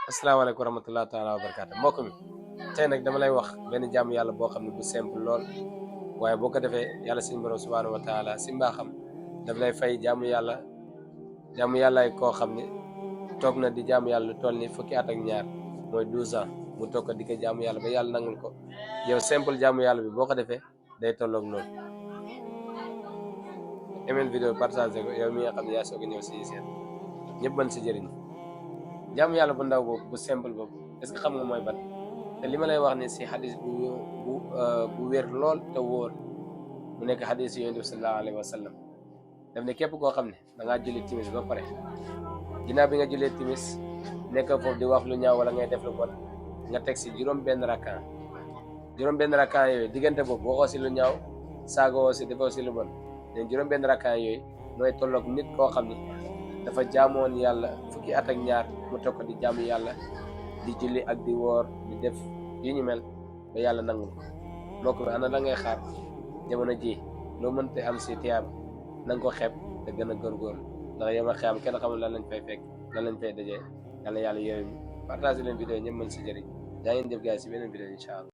asalaamaaleykum wa rahmatulah taala wa barakaatu mbokk mi tey nag dama lay wax benn jaamu yàlla boo xam ne bu simple lool waaye boo ko defee yàlla suñu borom subhaanahu wa taala si mbaaxam daf lay fay jaamu yàllaay koo xam ne toog na di jaamu yàlla lu toll ni fukki at ak ñaar mooy 12 ans mu toog ko di ko jaamu yàlla ba yàlla nangul ko yow simple jaamu yàlla bi boo ko defee day tolloog loolu. aimé vidéo partagé ko yow mi nga xam ne yaa soog a ñëw si seen ñëpp mën si jëriñ jaamu yàlla bu ndaw boobu bu simple boobu est-ce que xam nga mooy ban te li ma lay wax ni si xadis bu wér lool te wóor mu nekk xadis yonent bi sallallahu alayhi wa sallam daf ne képp koo xam ne da ngaa julli timis ba pare ginnaaw bi nga jullee timis nekk foofu di wax lu ñaaw wala ngay def lu bon nga teg si juróom benn rakkaan yooyu diggante boobu waxoo si lu ñaaw saagoo si defoo si lu bon ne juróom benn rakkaan yooyu mooy tolloog nit koo xam ne dafa jaamoon yàlla fukki at ak ñaar mu toog di jaamu yàlla di julli ak di woor di def yu ñu mel ba yàlla nangul ko mbokk mi ana la ngay xaar jamono ji loo mënte am si tiyaab na nga ko xeeb te gën a góorgóorlu ndax yow ma xam kenn xamul lan lañ fay fekk lan lañ fay dajee yàlla yàlla yooyu partage leen vidéo ñëpp mën si jëriñ daa ngeen jëf gars si beneen vidéo incha allah